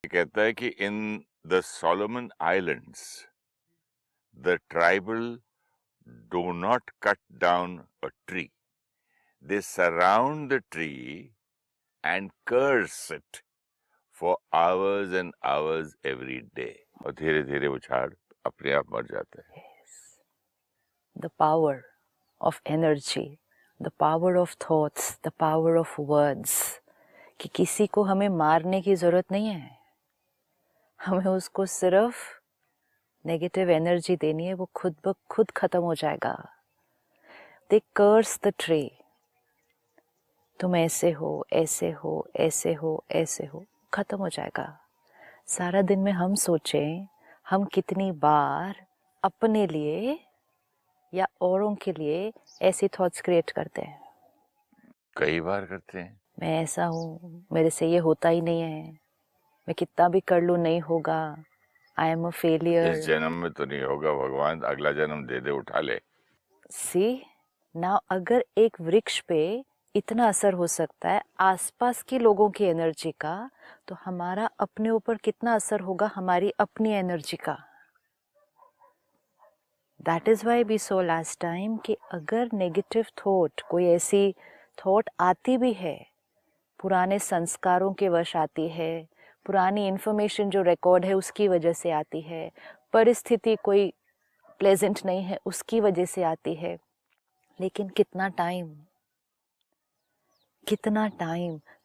कहता है कि in the Solomon Islands the tribal do not cut down a tree, they surround the tree and curse it for hours and hours every day. और धीरे धीरे वो झाड़ अपने आप मर जाता है। The power of energy, the power of thoughts, the power of words, कि किसी को हमें मारने की जरूरत नहीं है, हमें उसको सिर्फ नेगेटिव एनर्जी देनी है, वो खुद ब खुद खत्म हो जाएगा। They curse the tree, तुम ऐसे हो, ऐसे हो, ऐसे हो, ऐसे हो, खत्म हो जाएगा। सारा दिन में हम सोचें हम कितनी बार अपने लिए या औरों के लिए ऐसी थॉट्स क्रिएट करते हैं। कई बार करते हैं। मैं ऐसा हूँ, मेरे से ये होता ही नहीं है, मैं कितना भी कर लूँ नहीं होगा, आई एम अ फेलियर। इस जन्म में तो नहीं होगा, भगवान अगला जन्म दे दे, उठा ले। सी ना, अगर एक वृक्ष पे इतना असर हो सकता है आसपास के लोगों की एनर्जी का, तो हमारा अपने ऊपर कितना असर होगा हमारी अपनी एनर्जी का। That is why we so last time कि अगर नेगेटिव थॉट, कोई ऐसी थॉट आती भी है, पुराने संस्कारों के वश आती है, पुरानी इन्फॉर्मेशन जो रिकॉर्ड है उसकी वजह से आती है, परिस्थिति कोई प्लेजेंट नहीं है उसकी वजह से आती है, लेकिन कितना टाइम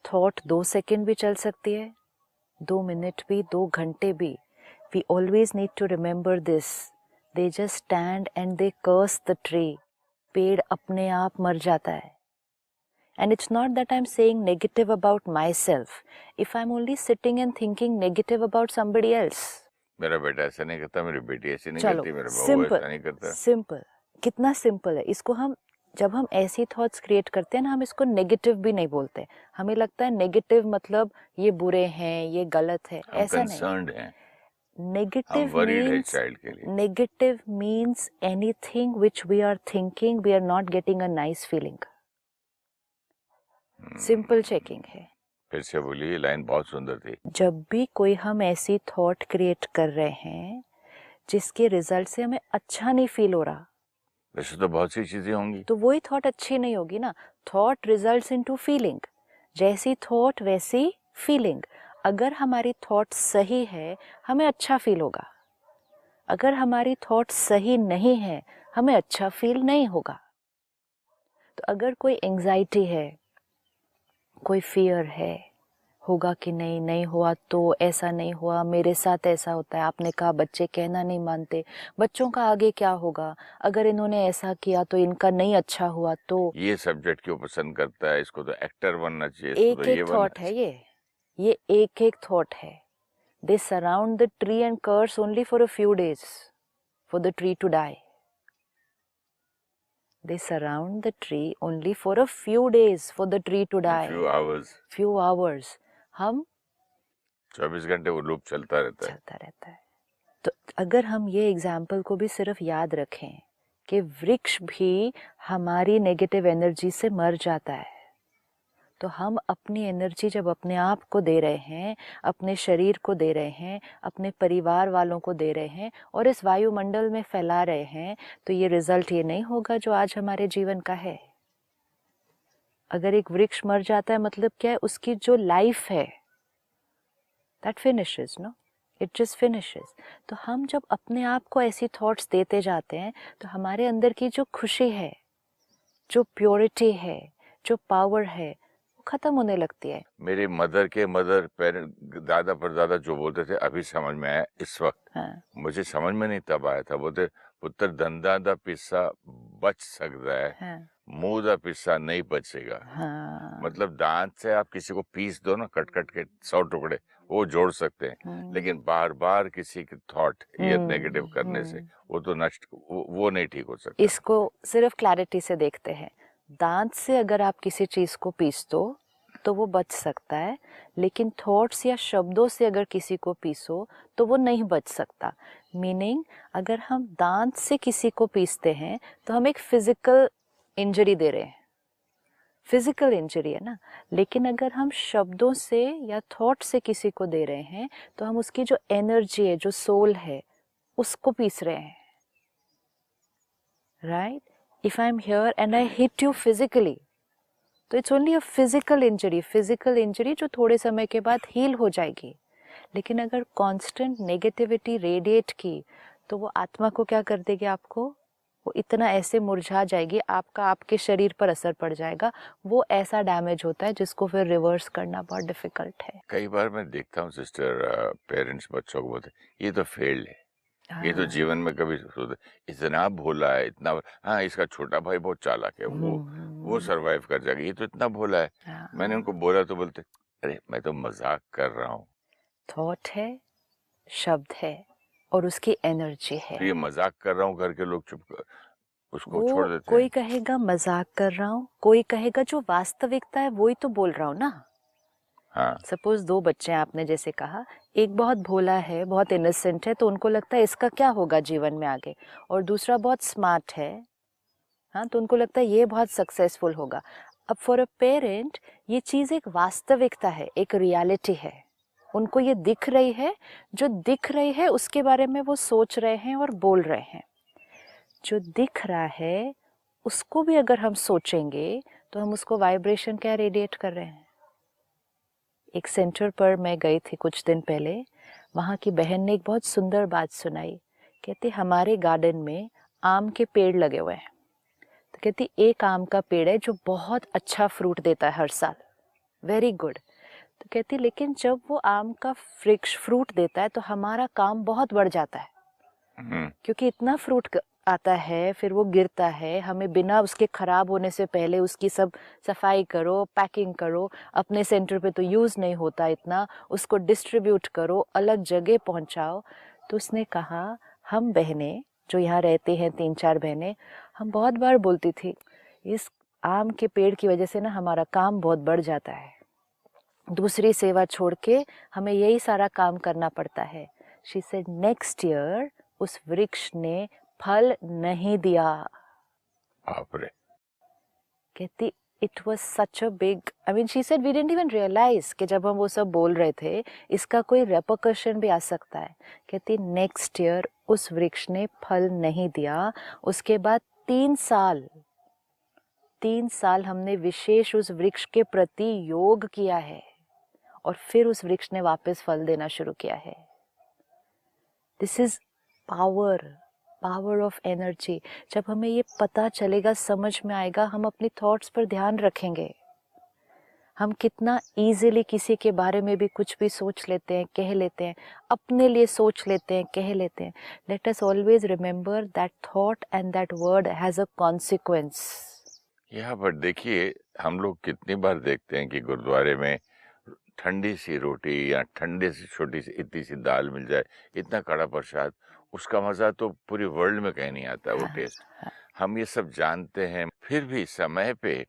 थॉट 2 सेकंड भी चल सकती है, 2 मिनट भी, 2 घंटे भी। We always need to remember this. They just stand and they curse the tree. पेड़ अपने आप मर जाता है। And it's not that I'm saying negative about myself. If I'm only sitting and thinking negative about somebody else. मेरा बेटा ऐसा नहीं करता, मेरी बेटी ऐसी नहीं चलो, करती, मेरा बहू ऐसा नहीं करता। सिंपल, कितना सिंपल है। इसको हम जब हम ऐसी थॉट्स क्रिएट करते हैं ना, हम इसको नेगेटिव भी नहीं बोलते। हमें लगता है नेगेटिव मतलब ये बुरे हैं, ये गलत है, ऐसा नहीं। Negative means anything which we are thinking we are not getting a nice feeling. Simple checking है। फिर से बोलिए, लाइन बहुत सुंदर थी। जब भी कोई हम ऐसी थॉट क्रिएट कर रहे हैं जिसके रिजल्ट से हमें अच्छा नहीं फील हो रहा, वैसे तो बहुत सी चीजें होंगी, तो वही थॉट अच्छी नहीं होगी ना। Thought results into feeling. जैसी थॉट वैसी फीलिंग। अगर हमारी थॉट सही है हमें अच्छा फील होगा, अगर हमारी थॉट सही नहीं है हमें अच्छा फील नहीं होगा। तो अगर कोई एंजाइटी है, कोई फियर है, होगा कि नहीं, नहीं हुआ तो ऐसा नहीं हुआ, मेरे साथ ऐसा होता है। आपने कहा बच्चे कहना नहीं मानते, बच्चों का आगे क्या होगा, अगर इन्होंने ऐसा किया तो इनका नहीं अच्छा हुआ तो। ये सब्जेक्ट क्यों पसंद करता है, इसको तो एक्टर बनना चाहिए, एक तो एक थॉट है ये एक एक थॉट है। They surround the tree and curse only for a few days for the tree to die. They surround the tree only for a few days for the tree to die. Few hours. हम 24 घंटे वो loop चलता रहता है। तो अगर हम ये एग्जाम्पल को भी सिर्फ याद रखें कि वृक्ष भी हमारी नेगेटिव एनर्जी से मर जाता है, तो हम अपनी एनर्जी जब अपने आप को दे रहे हैं, अपने शरीर को दे रहे हैं, अपने परिवार वालों को दे रहे हैं और इस वायुमंडल में फैला रहे हैं, तो ये रिजल्ट ये नहीं होगा जो आज हमारे जीवन का है। अगर एक वृक्ष मर जाता है मतलब क्या है, उसकी जो लाइफ है that finishes, no, it just finishes. तो हम जब अपने आप को ऐसी थॉट्स देते जाते हैं तो हमारे अंदर की जो खुशी है, जो प्योरिटी है, जो पावर है, खत्म होने लगती है। मेरे मदर पेरेंट, दादा परदादा जो बोलते थे अभी समझ में आया इस वक्त। हाँ। मुझे समझ में नहीं तब आया था। बोलते पुत्र दंदा दा पिस्सा बच सकता है, हाँ। मुंह दा पिस्सा नहीं बचेगा। हाँ। मतलब दांत से आप किसी को पीस दो ना, कट कट के 100 टुकड़े, वो जोड़ सकते हैं, लेकिन बार बार किसी की थॉट ये नेगेटिव करने से वो तो नष्ट, वो नहीं ठीक हो सकता। इसको सिर्फ क्लैरिटी से देखते हैं। दांत से अगर आप किसी चीज को पीस दो तो वो बच सकता है, लेकिन थॉट्स या शब्दों से अगर किसी को पीसो तो वो नहीं बच सकता। मीनिंग, अगर हम दांत से किसी को पीसते हैं तो हम एक फिजिकल इंजरी दे रहे हैं, फिजिकल इंजरी है ना, लेकिन अगर हम शब्दों से या थॉट से किसी को दे रहे हैं तो हम उसकी जो एनर्जी है, जो सोल है, उसको पीस रहे हैं, right? If I am here and I hit you physically, तो it's only a physical injury जो थोड़े समय के बाद हील हो जाएगी। लेकिन अगर कांस्टेंट नेगेटिविटी रेडिएट की तो वो आत्मा को क्या कर देगी, आपको वो इतना ऐसे मुरझा जाएगी, आपका आपके शरीर पर असर पड़ जाएगा, वो ऐसा डैमेज होता है जिसको फिर रिवर्स करना बहुत डिफिकल्ट है। कई बार मैं देखता हूँ सिस्टर, पेरेंट्स बच्चों को बोलते ये तो फेल्ड है, ये तो जीवन में कभी इतना भोला है, इतना, हाँ इसका छोटा भाई बहुत चालाक है, वो सरवाइव कर जाएगा, ये तो इतना भोला है। मैंने उनको बोला तो बोलते अरे मैं तो मजाक कर रहा हूँ। थॉट है, शब्द है और उसकी एनर्जी है। तो ये मजाक कर रहा हूँ करके लोग उसको वो छोड़ देते कोई हैं। कहेगा मजाक कर रहा हूँ, कोई कहेगा जो वास्तविकता है वही तो बोल रहा हूँ ना। हाँ, सपोज दो बच्चे हैं, आपने जैसे कहा, एक बहुत भोला है, बहुत इनोसेंट है, तो उनको लगता है इसका क्या होगा जीवन में आगे, और दूसरा बहुत स्मार्ट है, हाँ, तो उनको लगता है ये बहुत सक्सेसफुल होगा। अब फॉर अ पेरेंट ये चीज एक वास्तविकता है, एक रियलिटी है, उनको ये दिख रही है, जो दिख रही है उसके बारे में वो सोच रहे हैं और बोल रहे हैं। जो दिख रहा है उसको भी अगर हम सोचेंगे तो हम उसको वाइब्रेशन क्या रेडिएट कर रहे हैं। एक सेंटर पर मैं गई थी कुछ दिन पहले, वहाँ की बहन ने एक बहुत सुंदर बात सुनाई। कहती हमारे गार्डन में आम के पेड़ लगे हुए हैं, तो कहती एक आम का पेड़ है जो बहुत अच्छा फ्रूट देता है हर साल, वेरी गुड। तो कहती लेकिन जब वो आम का वृक्ष फ्रूट देता है तो हमारा काम बहुत बढ़ जाता है, क्योंकि इतना फ्रूट आता है, फिर वो गिरता है, हमें बिना उसके खराब होने से पहले उसकी सब सफाई करो, पैकिंग करो, अपने सेंटर पे तो यूज नहीं होता इतना, उसको डिस्ट्रीब्यूट करो, अलग जगह पहुंचाओ। तो उसने कहा हम बहनें जो यहाँ रहते हैं, 3-4 बहनें, हम बहुत बार बोलती थी इस आम के पेड़ की वजह से ना हमारा काम बहुत बढ़ जाता है, दूसरी सेवा छोड़ के हमें यही सारा काम करना पड़ता है। शी सेड नेक्स्ट ईयर उस वृक्ष ने फल नहीं दिया। बापरे। कहती it was such a big, I mean she said we didn't even realise कि जब हम वो सब बोल रहे थे इसका कोई रेपरकशन भी आ सकता है। कहती नेक्स्ट ईयर उस वृक्ष ने फल नहीं दिया। उसके बाद 3 साल हमने विशेष उस वृक्ष के प्रति योग किया है और फिर उस वृक्ष ने वापस फल देना शुरू किया है। This is power of energy. जब हमें ये पता चलेगा, समझ में आएगा, हम अपनी थॉट्स पर ध्यान रखेंगे। हम कितना इजीली किसी के बारे में भी कुछ भी सोच लेते हैं, कह लेते हैं, अपने लिए सोच लेते हैं, कह लेते हैं। Let us always remember that thought and that word has a consequence. यहाँ पर देखिए, हम लोग कितनी बार देखते हैं कि गुरुद्वारे में ठंडी सी रोटी या ठंडे सी छोटी सी इतनी सी दाल मिल जाए, इतना कड़ा प्रसाद, उसका मजा तो पूरी वर्ल्ड में कहीं नहीं आता वो टेस्ट। हम ये सब जानते हैं, फिर भी समय पे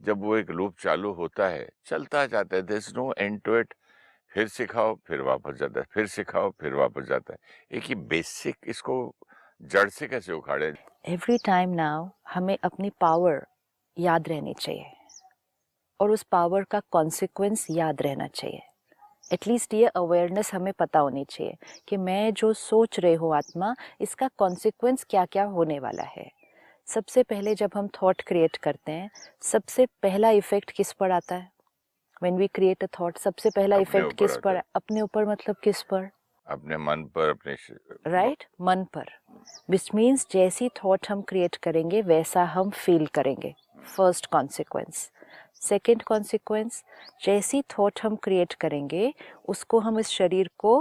जब वो एक लूप चालू होता है, चलता जाता है, there is no end to it. फिर सिखाओ फिर वापस जाता है, फिर सिखाओ फिर वापस जाता है। एक ही बेसिक, इसको जड़ से कैसे उखाड़े। एवरी टाइम नाउ हमें अपनी पावर याद रहनी चाहिए और उस पावर का कॉन्सिक्वेंस याद रहना चाहिए। एटलीस्ट ये अवेयरनेस हमें पता होनी चाहिए कि मैं जो सोच रही हूँ आत्मा, इसका कॉन्सिक्वेंस क्या क्या होने वाला है। सबसे पहले जब हम थॉट क्रिएट करते हैं, सबसे पहला इफेक्ट किस पर आता है? When we create a thought, सबसे पहला इफेक्ट किस पर? अपने ऊपर, मतलब किस पर? अपने मन पर, अपने राइट, मन पर। विच मीन्स जैसी थॉट हम क्रिएट करेंगे वैसा हम फील करेंगे, फर्स्ट कॉन्सिक्वेंस। सेकेंड कॉन्सिक्वेंस, जैसी थॉट हम क्रिएट करेंगे उसको हम इस शरीर को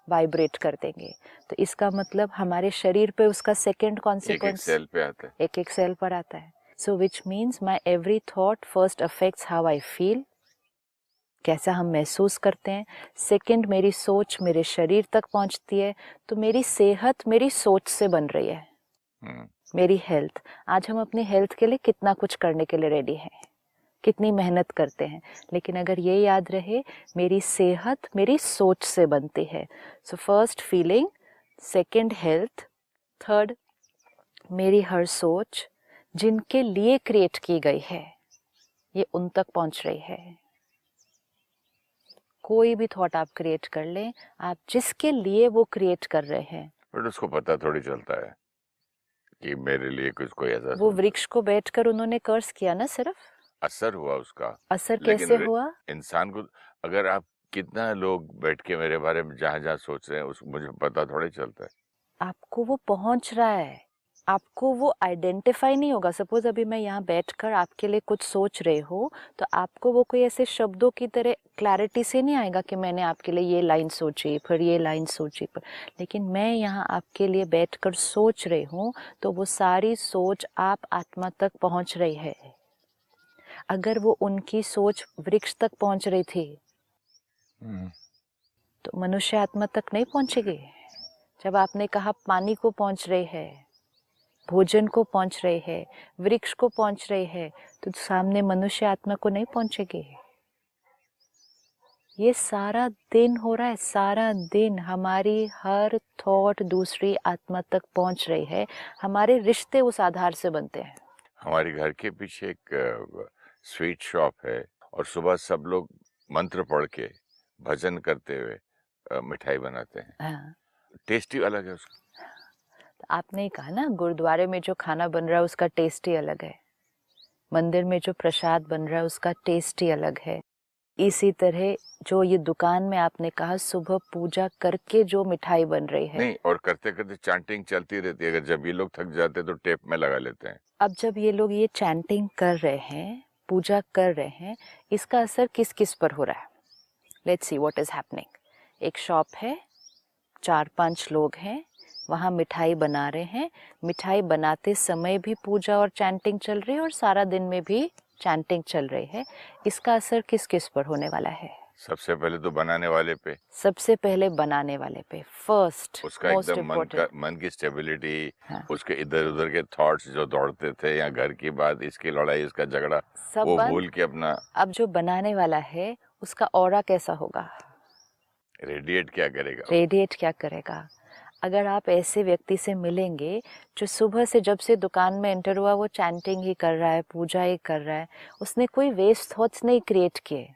वाइब्रेट कर देंगे। तो इसका मतलब हमारे शरीर पे उसका सेकेंड कॉन्सिक्वेंस एक एक सेल पे आता है, एक सेल पर आता है। So which means my every thought first affects how I feel, कैसा हम महसूस करते हैं। सेकंड, मेरी सोच मेरे शरीर तक पहुंचती है, तो मेरी सेहत मेरी सोच से बन रही है। मेरी हेल्थ, आज हम अपनी हेल्थ के लिए कितना कुछ करने के लिए रेडी हैं, कितनी मेहनत करते हैं, लेकिन अगर ये याद रहे मेरी सेहत मेरी सोच से बनती है। So first feeling, second health, third मेरी हर सोच जिनके लिए क्रिएट की गई है, ये उन तक पहुंच रही है। कोई भी थॉट आप क्रिएट कर लें, आप जिसके लिए वो क्रिएट कर रहे हैं, बट उसको पता थोड़ी चलता है कि मेरे लिए कुछ कोई ऐसा वो सोच। वृक्ष को बैठकर उन्होंने कर्स किया ना, सिर्फ असर हुआ उसका। असर लेकिन कैसे हुआ? इंसान को, अगर आप कितना लोग बैठ के मेरे बारे में जहाँ जहाँ सोच रहे हैं, उस मुझे पता थोड़ी चलता है। आपको वो पहुंच रहा है, आपको वो आइडेंटिफाई नहीं होगा। सपोज अभी मैं यहाँ बैठकर आपके लिए कुछ सोच रही हूँ, तो आपको वो कोई ऐसे शब्दों की तरह क्लैरिटी से नहीं आएगा कि मैंने आपके लिए ये लाइन सोची, फिर ये लाइन सोची, पर लेकिन मैं यहाँ आपके लिए बैठकर सोच रही हूँ, तो वो सारी सोच आप आत्मा तक पहुँच रही है। अगर वो उनकी सोच वृक्ष तक पहुँच रही थी, तो मनुष्य आत्मा तक नहीं पहुँचेगी। जब आपने कहा पानी को पहुँच रही है, भोजन को पहुंच रहे हैं, वृक्ष को पहुंच रहे हैं, तो सामने मनुष्य आत्मा को नहीं पहुंचेगी। ये सारा दिन हो रहा है, सारा दिन हमारी हर थॉट दूसरी आत्मा तक पहुंच रही है। हमारे रिश्ते उस आधार से बनते हैं। हमारे घर के पीछे एक स्वीट शॉप है, और सुबह सब लोग मंत्र पढ़ के भजन करते हुए मिठाई बनाते हैं। हाँ। टेस्टी अलग है उसका। तो आपने कहा ना, गुरुद्वारे में जो खाना बन रहा है उसका टेस्ट ही अलग है, मंदिर में जो प्रसाद बन रहा है उसका टेस्ट ही अलग है। इसी तरह जो ये दुकान में आपने कहा सुबह पूजा करके जो मिठाई बन रही है, नहीं, और करते करते चैंटिंग चलती रहती है। अगर जब ये लोग थक जाते हैं तो टेप में लगा लेते हैं। अब जब ये लोग ये चैंटिंग कर रहे हैं, पूजा कर रहे हैं, इसका असर किस किस पर हो रहा है? Let's see what is happening. एक शॉप है, 4-5 लोग हैं, वहाँ मिठाई बना रहे हैं। मिठाई बनाते समय भी पूजा और चैंटिंग चल रही है, और सारा दिन में भी चैंटिंग चल रही है। इसका असर किस किस पर होने वाला है? सबसे पहले तो बनाने वाले पे। सबसे पहले बनाने वाले पे, फर्स्ट उसका मोस्ट एकदम इम्पोर्टेंट। मन की स्टेबिलिटी, हाँ। उसके इधर उधर के थॉट्स जो दौड़ते थे, या घर की बात, इसकी लड़ाई, इसका झगड़ा, सब वो बंद। भूल के अपना अब जो बनाने वाला है उसका ऑरा कैसा होगा? रेडिएट क्या करेगा? रेडिएट क्या करेगा? अगर आप ऐसे व्यक्ति से मिलेंगे जो सुबह से जब से दुकान में एंटर हुआ वो चैंटिंग ही कर रहा है, पूजा ही कर रहा है, उसने कोई वेस्ट थॉट्स नहीं क्रिएट किए,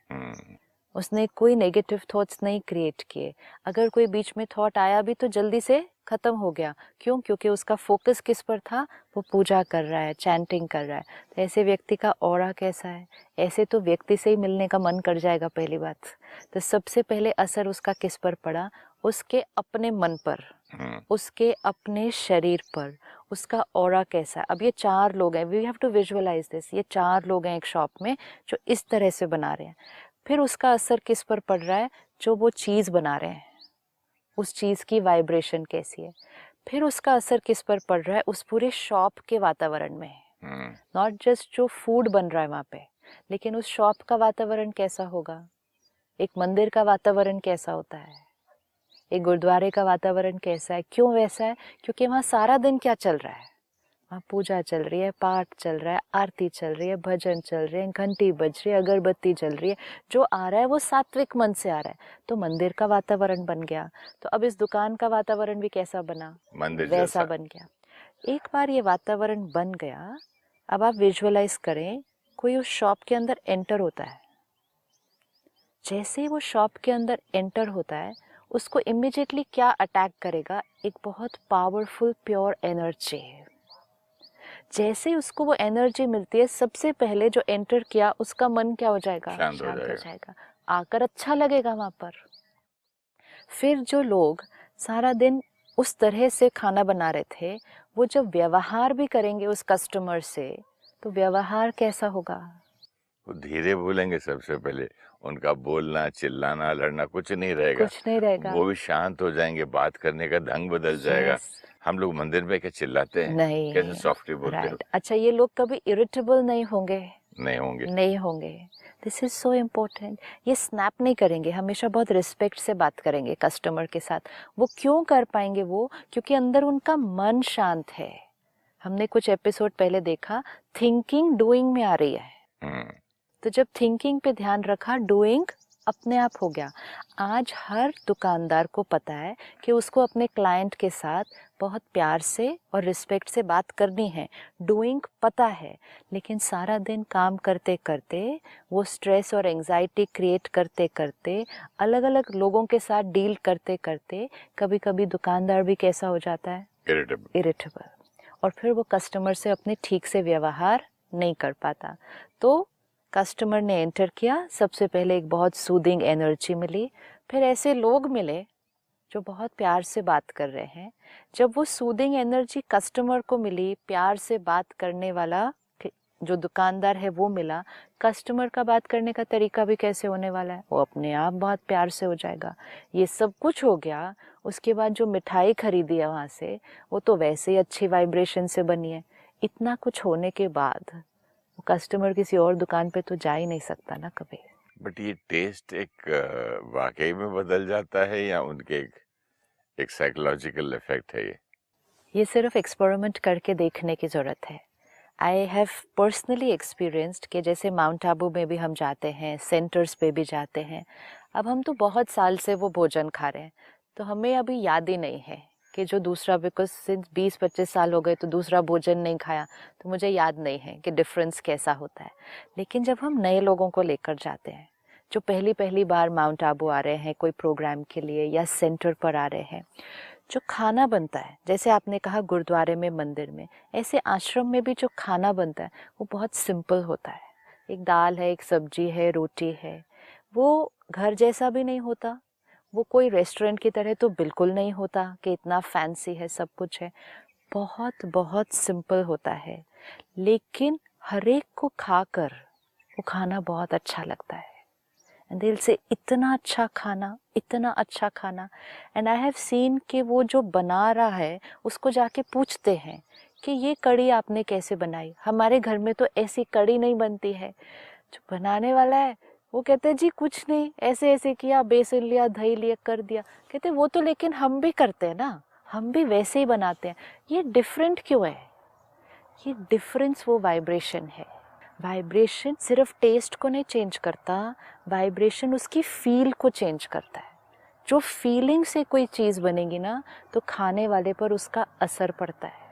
उसने कोई नेगेटिव थॉट्स नहीं क्रिएट किए। अगर कोई बीच में थॉट आया भी तो जल्दी से खत्म हो गया। क्यों? क्योंकि उसका फोकस किस पर था? वो पूजा कर रहा है, चैंटिंग कर रहा है। तो ऐसे व्यक्ति का ऑरा कैसा है? ऐसे तो व्यक्ति से ही मिलने का मन कर जाएगा, पहली बात। तो सबसे पहले असर उसका किस पर पड़ा? उसके अपने मन पर, उसके अपने शरीर पर। उसका ऑरा कैसा है? अब ये 4 लोग हैं, we have to visualise this. ये 4 लोग हैं एक शॉप में जो इस तरह से बना रहे हैं। फिर उसका असर किस पर पड़ रहा है? जो वो चीज़ बना रहे हैं, उस चीज़ की वाइब्रेशन कैसी है? फिर उसका असर किस पर पड़ रहा है? उस पूरे शॉप के वातावरण में। नॉट जस्ट जो फूड बन रहा है वहाँ पे, लेकिन उस शॉप का वातावरण कैसा होगा? एक मंदिर का वातावरण कैसा होता है? एक गुरुद्वारे का वातावरण कैसा है? क्यों वैसा है? क्योंकि वहाँ सारा दिन क्या चल रहा है? वहाँ पूजा चल रही है, पाठ चल रहा है, आरती चल रही है, भजन चल रहे हैं, घंटी बज रही है, अगरबत्ती जल रही है। जो आ रहा है वो सात्विक मन से आ रहा है, तो मंदिर का वातावरण बन गया। तो अब इस दुकान का वातावरण भी कैसा बना? मंदिर वैसा जैसा बन गया। एक बार ये वातावरण बन गया, अब आप विजुअलाइज करें, कोई उस शॉप के अंदर एंटर होता है। जैसे ही वो शॉप के अंदर एंटर होता है, उसको इमिडिएटली क्या अटैक करेगा? एक बहुत पावरफुल प्योर एनर्जी। जैसे ही उसको वो एनर्जी मिलती है, सबसे पहले जो एंटर किया उसका मन क्या हो जाएगा? शांत हो शांत हो जाएगा। जाएगा। आकर अच्छा लगेगा वहां पर। फिर जो लोग सारा दिन उस तरह से खाना बना रहे थे, वो जब व्यवहार भी करेंगे उस कस्टमर से, तो व्यवहार कैसा होगा? वो धीरे बोलेंगे। सबसे पहले उनका बोलना, चिल्लाना, लड़ना कुछ नहीं रहेगा। कुछ नहीं रहेगा। वो भी शांत हो जाएंगे, बात करने का ढंग बदल जाएगा। Yes. हम लोग मंदिर में क्या चिल्लाते हैं? नहीं। कैसे सॉफ्टली बोलते हैं? राइट। अच्छा, ये लोग कभी इरिटेबल नहीं होंगे? नहीं होंगे। नहीं होंगे। This is so important. ये स्नैप नहीं करेंगे, हमेशा बहुत रिस्पेक्ट से बात करेंगे कस्टमर के साथ। वो क्यों कर पाएंगे? वो क्योंकि अंदर उनका मन शांत है। हमने कुछ एपिसोड पहले देखा, थिंकिंग डूइंग में आ रही है। तो जब थिंकिंग पे ध्यान रखा, डूइंग अपने आप हो गया। आज हर दुकानदार को पता है कि उसको अपने क्लाइंट के साथ बहुत प्यार से और रिस्पेक्ट से बात करनी है, डूइंग पता है, लेकिन सारा दिन काम करते करते, वो स्ट्रेस और एंजाइटी क्रिएट करते करते, अलग अलग लोगों के साथ डील करते करते, कभी कभी दुकानदार भी कैसा हो जाता है, इरिटेबल, और फिर वो कस्टमर से अपने ठीक से व्यवहार नहीं कर पाता। तो कस्टमर ने एंटर किया, सबसे पहले एक बहुत सूदिंग एनर्जी मिली, फिर ऐसे लोग मिले जो बहुत प्यार से बात कर रहे हैं। जब वो सूदिंग एनर्जी कस्टमर को मिली, प्यार से बात करने वाला जो दुकानदार है वो मिला, कस्टमर का बात करने का तरीका भी कैसे होने वाला है, वो अपने आप बहुत प्यार से हो जाएगा। ये सब कुछ हो गया, उसके बाद जो मिठाई खरीदी है वहाँ से, वो तो वैसे ही अच्छी वाइब्रेशन से बनी है। इतना कुछ होने के बाद कस्टमर किसी और दुकान पे तो जा ही नहीं सकता ना कभी। बट ये टेस्ट एक वाकई में बदल जाता है या उनके एक साइकोलॉजिकल इफेक्ट है ये सिर्फ एक्सपेरिमेंट करके देखने की ज़रूरत है। आई हैव पर्सनली एक्सपीरियंस्ड कि जैसे माउंट आबू में भी हम जाते हैं, सेंटर्स पे भी जाते हैं, अब हम तो बहुत साल से वो भोजन खा रहे हैं, तो हमें अभी याद ही नहीं है कि जो दूसरा, बिकॉज सिंस 20-25 साल हो गए तो दूसरा भोजन नहीं खाया, तो मुझे याद नहीं है कि डिफरेंस कैसा होता है। लेकिन जब हम नए लोगों को लेकर जाते हैं, जो पहली पहली बार माउंट आबू आ रहे हैं कोई प्रोग्राम के लिए या सेंटर पर आ रहे हैं, जो खाना बनता है, जैसे आपने कहा गुरुद्वारे में, मंदिर में, ऐसे आश्रम में भी जो खाना बनता है वो बहुत सिंपल होता है। एक दाल है, एक सब्जी है, रोटी है, वो घर जैसा भी नहीं होता, वो कोई रेस्टोरेंट की तरह तो बिल्कुल नहीं होता कि इतना फैंसी है, सब कुछ है, बहुत बहुत सिंपल होता है। लेकिन हर एक को खाकर वो खाना बहुत अच्छा लगता है। एंड दिल से इतना अच्छा खाना, इतना अच्छा खाना। एंड आई हैव सीन कि वो जो बना रहा है उसको जाके पूछते हैं कि ये कड़ी आपने कैसे बनाई, हमारे घर में तो ऐसी कड़ी नहीं बनती है। जो बनाने वाला है वो कहते जी कुछ नहीं, ऐसे ऐसे किया, बेसन लिया, दही लिया, कर दिया। कहते वो तो लेकिन हम भी करते हैं ना, हम भी वैसे ही बनाते हैं, ये डिफरेंट क्यों है? ये डिफरेंस वो वाइब्रेशन है। वाइब्रेशन सिर्फ टेस्ट को नहीं चेंज करता, वाइब्रेशन उसकी फील को चेंज करता है। जो फीलिंग से कोई चीज़ बनेगी ना, तो खाने वाले पर उसका असर पड़ता है।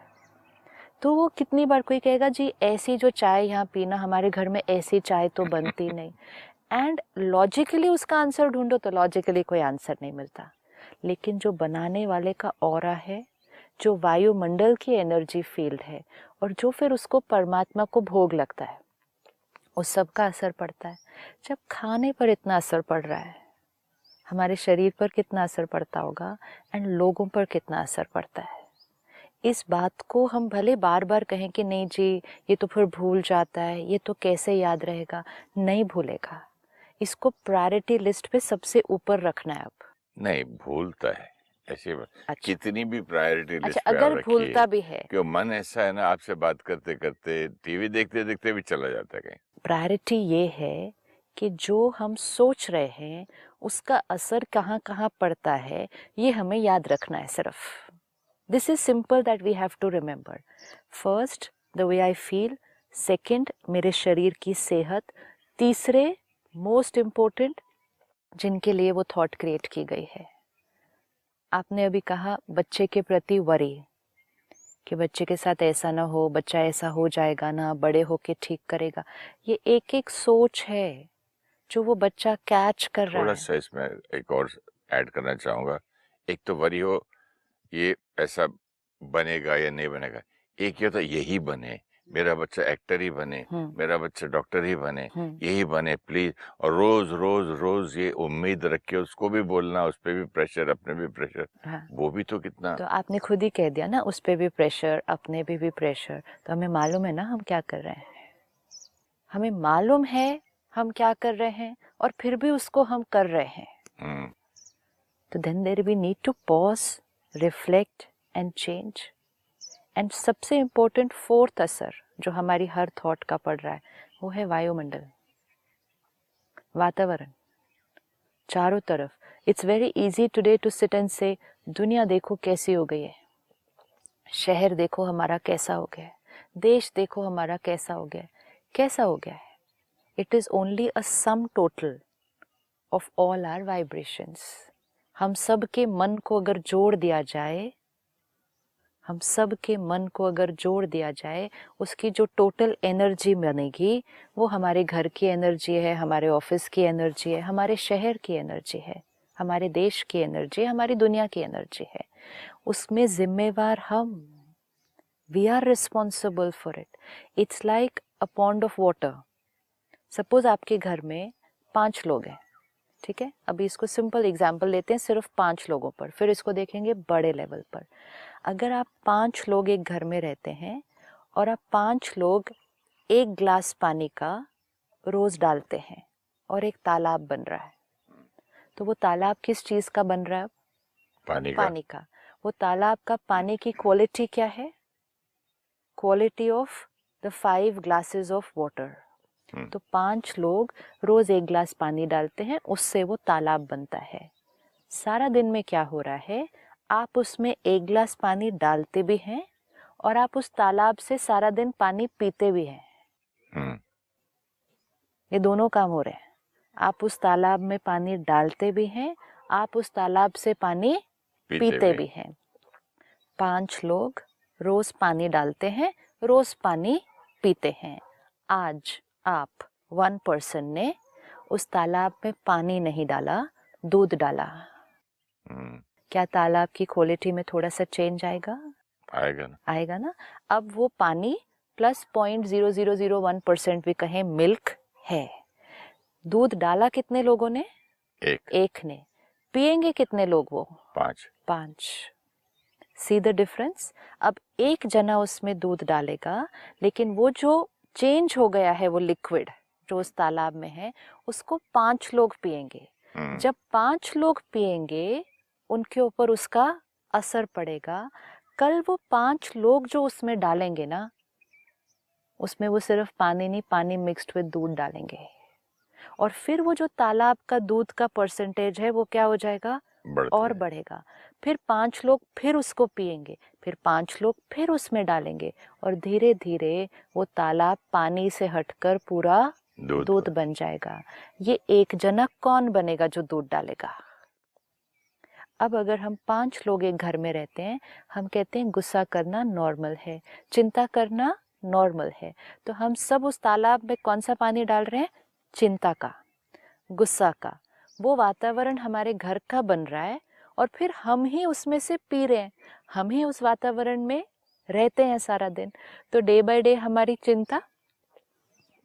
तो वो कितनी बार कोई कहेगा जी ऐसी जो चाय यहाँ पीना, हमारे घर में ऐसी चाय तो बनती नहीं, एंड लॉजिकली उसका आंसर ढूंढो तो लॉजिकली कोई आंसर नहीं मिलता। लेकिन जो बनाने वाले का ऑरा है, जो वायुमंडल की एनर्जी फील्ड है, और जो फिर उसको परमात्मा को भोग लगता है, उस सब का असर पड़ता है। जब खाने पर इतना असर पड़ रहा है, हमारे शरीर पर कितना असर पड़ता होगा, एंड लोगों पर कितना असर पड़ता है। इस बात को हम भले बार बार कहें कि नहीं जी ये तो फिर भूल जाता है, ये तो कैसे याद रहेगा, नहीं भूलेगा। इसको प्रायोरिटी लिस्ट पे सबसे ऊपर रखना है। अब नहीं भूलता है ऐसे अच्छा, कितनी भी प्रायोरिटी अच्छा, लिस्ट पे आप अगर रखिए भूलता भी है, कि मन ऐसा है ना, आपसे बात करते करते टीवी देखते देखते भी चला जाता है कहीं। प्रायोरिटी ये है कि जो हम सोच रहे हैं उसका असर कहाँ कहाँ पड़ता है, ये हमें याद रखना है सिर्फ। This is simple that we have to remember. First the way I feel, second मेरे शरीर की सेहत, तीसरे मोस्ट इम्पोर्टेंट जिनके लिए वो थॉट क्रिएट की गई है। आपने अभी कहा बच्चे के प्रति वरी, कि बच्चे के साथ ऐसा ना हो, बच्चा ऐसा हो जाएगा ना, बड़े होके ठीक करेगा। ये एक एक सोच है जो वो बच्चा कैच कर रहा थोड़ा है। सा इसमें एक और ऐड करना चाहूंगा। एक तो वरी हो ये ऐसा बनेगा या नहीं बनेगा, एक ये होता है यही बने, मेरा बच्चा एक्टर ही बने, मेरा बच्चा डॉक्टर ही बने, यही बने प्लीज। और रोज रोज रोज ये उम्मीद रख के उसको भी बोलना, उस पर भी प्रेशर, अपने भी प्रेशर। हाँ, वो भी तो कितना। तो आपने खुद ही कह दिया ना, उस पे भी प्रेशर, अपने पे भी प्रेशर। तो हमें मालूम है ना हम क्या कर रहे हैं, हमें मालूम है हम क्या कर रहे हैं, और फिर भी उसको हम कर रहे हैं। तो then there we need to pause, reflect and change. And सबसे इम्पोर्टेंट फोर्थ असर जो हमारी हर थॉट का पड़ रहा है, वो है वायुमंडल, वातावरण चारों तरफ। It's very easy today to sit and से दुनिया देखो कैसी हो गई है, शहर देखो हमारा कैसा हो गया है, देश देखो हमारा कैसा हो गया है। कैसा हो गया है? It is only a sum total of all our vibrations. हम सब के मन को अगर जोड़ दिया जाए, हम सब के मन को अगर जोड़ दिया जाए, उसकी जो टोटल एनर्जी बनेगी वो हमारे घर की एनर्जी है, हमारे ऑफिस की एनर्जी है, हमारे शहर की एनर्जी है, हमारे देश की एनर्जी, हमारी दुनिया की एनर्जी है. उसमें जिम्मेवार हम. We are responsible for it. It's like a pond of water. Suppose आपके घर में 5 लोग हैं, ठीक है. अभी इसको सिंपल एग्जाम्पल लेते हैं सिर्फ 5 लोगों पर, फिर इसको देखेंगे बड़े लेवल पर. अगर आप 5 लोग एक घर में रहते हैं और आप 5 लोग 1 ग्लास पानी का रोज डालते हैं और एक तालाब बन रहा है, तो वो तालाब किस चीज का बन रहा है? पानी का. वो तालाब का पानी की क्वालिटी क्या है? Quality of the 5 glasses of water. तो 5 लोग रोज 1 ग्लास पानी डालते हैं, उससे वो तालाब बनता है. सारा दिन में क्या हो रहा है? आप उसमें 1 ग्लास पानी डालते भी हैं और आप उस तालाब से सारा दिन पानी पीते भी हैं. ये दोनों काम हो रहे हैं. आप उस तालाब में पानी डालते भी हैं, आप उस तालाब से पानी पीते भी हैं. 5 लोग रोज पानी डालते हैं, रोज पानी पीते हैं. आज आप 1 पर्सन ने उस तालाब में पानी नहीं डाला, दूध डाला. क्या तालाब की क्वालिटी में थोड़ा सा चेंज आएगा? आएगा ना. अब वो पानी प्लस 0.0001% भी कहें मिल्क है. दूध डाला कितने लोगों ने? एक ने. पिएंगे कितने लोग वो? 5. See the difference. अब एक जना उसमें दूध डालेगा, लेकिन वो जो चेंज हो गया है वो लिक्विड जो उस तालाब में है, उसको 5 लोग पिएंगे. जब 5 लोग पिएंगे, उनके ऊपर उसका असर पड़ेगा. कल वो 5 लोग जो उसमें डालेंगे ना, उसमें वो सिर्फ पानी नहीं, पानी मिक्स्ड विद दूध डालेंगे. और फिर वो जो तालाब का दूध का परसेंटेज है वो क्या हो जाएगा? और बढ़ेगा. फिर 5 लोग फिर उसको पिएंगे, फिर 5 लोग फिर उसमें डालेंगे, और धीरे धीरे वो तालाब पानी से हटकर पूरा दूध बन जाएगा. ये एक जना कौन बनेगा जो दूध डालेगा? अब अगर हम 5 लोग एक घर में रहते हैं, हम कहते हैं गुस्सा करना नॉर्मल है, चिंता करना नॉर्मल है. तो हम सब उस तालाब में कौन सा पानी डाल रहे हैं? चिंता का, गुस्सा का. वो वातावरण हमारे घर का बन रहा है और फिर हम ही उसमें से पी रहे हैं, हम ही उस वातावरण में रहते हैं सारा दिन. तो डे बाय डे हमारी चिंता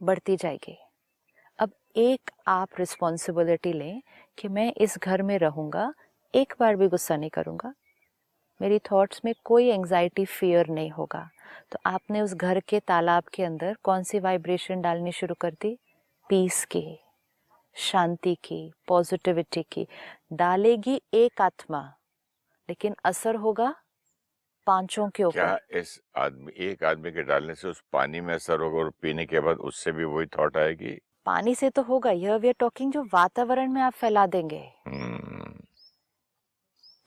बढ़ती जाएगी. अब एक आप रिस्पॉन्सिबिलिटी लें कि मैं इस घर में रहूँगा, एक बार भी गुस्सा नहीं करूँगा, मेरी थॉट्स में कोई एंजाइटी फियर नहीं होगा. तो आपने उस घर के तालाब के अंदर कौन सी वाइब्रेशन डालनी शुरू कर दी? पीस की, शांति की, पॉजिटिविटी की. डालेगी एक आत्मा, लेकिन असर होगा 5 के ऊपर. क्या इस एक आदमी के डालने से उस पानी में असर होगा और पीने के बाद उससे भी वही थॉट आएगी? पानी से तो होगा. यह वी आर टॉकिंग जो वातावरण में आप फैला देंगे.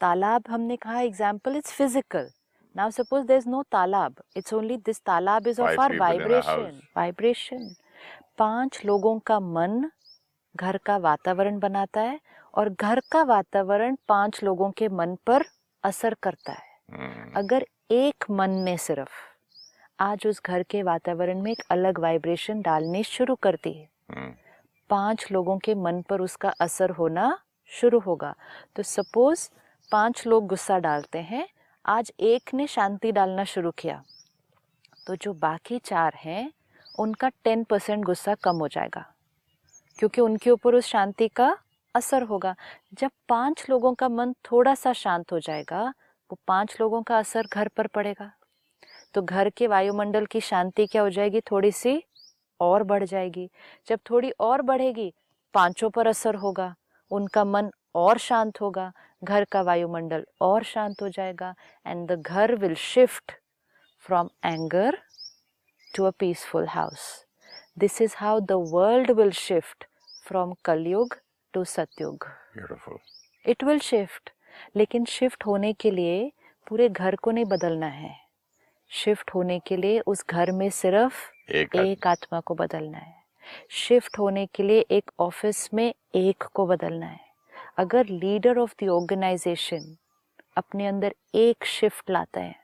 तालाब हमने कहा example it's physical. Now suppose there is no तालाब, इट्स ओनली दिस तालाब इज ऑफ आवर वाइब्रेशन. 5 लोगों का मन घर का वातावरण बनाता है और घर का वातावरण 5 लोगों के मन पर असर करता है. अगर एक मन ने सिर्फ आज उस घर के वातावरण में एक अलग वाइब्रेशन डालनी शुरू कर दी, 5 लोगों के मन पर उसका असर होना शुरू होगा. तो सपोज 5 लोग गुस्सा डालते हैं, आज एक ने शांति डालना शुरू किया, तो जो बाकी 4 हैं उनका 10% गुस्सा कम हो जाएगा, क्योंकि उनके ऊपर उस शांति का असर होगा. जब 5 लोगों का मन थोड़ा सा शांत हो जाएगा, वो 5 लोगों का असर घर पर पड़ेगा. तो घर के वायुमंडल की शांति क्या हो जाएगी? थोड़ी सी और बढ़ जाएगी. जब थोड़ी और बढ़ेगी, 5 पर असर होगा, उनका मन और शांत होगा, घर का वायुमंडल और शांत हो जाएगा. एंड द घर will shift from anger to a peaceful house. This is how the world will shift from Kaliyug to Satyug. Beautiful. It will shift. लेकिन शिफ्ट होने के लिए पूरे घर को नहीं बदलना है. शिफ्ट होने के लिए उस घर में सिर्फ एक आत्मा को बदलना है. शिफ्ट होने के लिए एक ऑफिस में एक को बदलना है, अगर लीडर ऑफ द ऑर्गेनाइजेशन अपने अंदर एक शिफ्ट लाता है,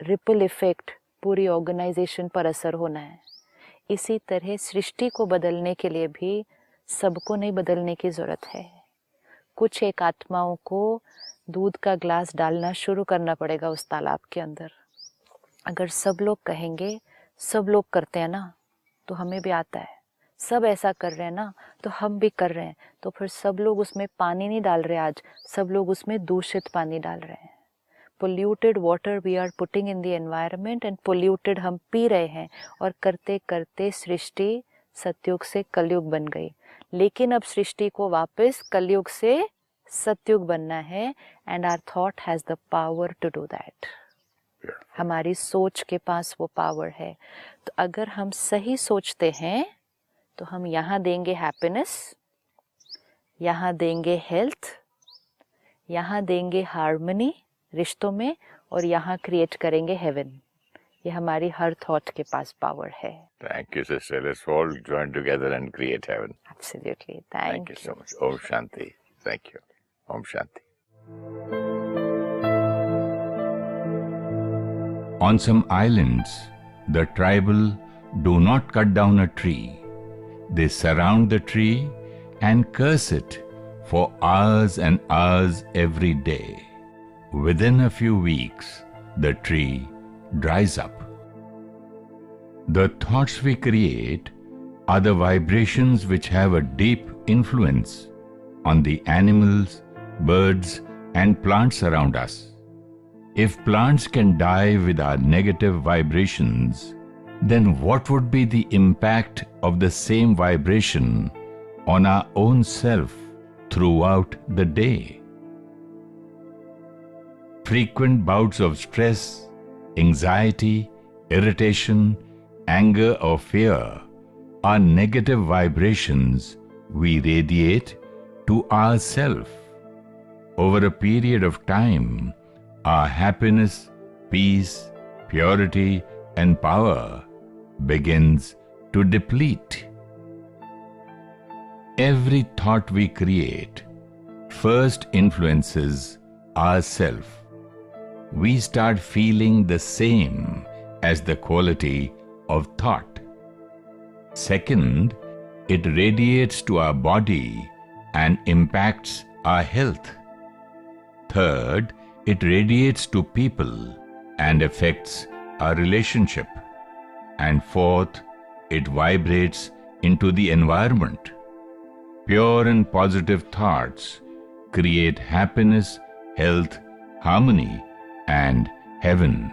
रिपल इफेक्ट पूरी ऑर्गेनाइजेशन पर असर होना है। इसी तरह सृष्टि को बदलने के लिए भी सबको नहीं बदलने की ज़रूरत है। कुछ एक आत्माओं को दूध का ग्लास डालना शुरू करना पड़ेगा उस तालाब के अंदर। अगर सब लोग कहेंगे, सब लोग करते हैं ना तो हमें भी आता है, सब ऐसा कर रहे हैं ना तो हम भी कर रहे हैं, तो फिर सब लोग उसमें पानी नहीं डाल रहे, आज सब लोग उसमें दूषित पानी डाल रहे हैं। Polluted water we are putting in the environment and polluted हम पी रहे हैं, और करते करते सृष्टि सतयुग से कलयुग बन गई। लेकिन अब सृष्टि को वापस कलयुग से सतयुग बनना है, and our thought has the power to do that. हमारी सोच के पास वो पावर है। तो अगर हम सही सोचते हैं तो हम यहाँ देंगे हैप्पीनेस, यहाँ देंगे हेल्थ, यहाँ देंगे हार्मनी रिश्तों में, और यहाँ क्रिएट करेंगे हेवन। ये हमारी हर थॉट के पास पावर है। Thank you, sister. Let's all join together and create heaven. Absolutely. Thank you so much. Om Shanti. Thank you. Om Shanti. On some islands, the tribal do not cut down a tree. They surround the tree and curse it for hours and hours every day. Within a few weeks, the tree dries up. The thoughts we create are the vibrations which have a deep influence on the animals, birds, and plants around us. If plants can die with our negative vibrations, then what would be the impact of the same vibration on our own self throughout the day? Frequent bouts of stress, anxiety, irritation, anger or fear are negative vibrations we radiate to ourself. Over a period of time, our happiness, peace, purity, and power begins to deplete. Every thought we create first influences ourself. We start feeling the same as the quality of thought. Second, it radiates to our body and impacts our health. Third, it radiates to people and affects our relationship. And fourth, it vibrates into the environment. Pure and positive thoughts create happiness, health, harmony, and heaven.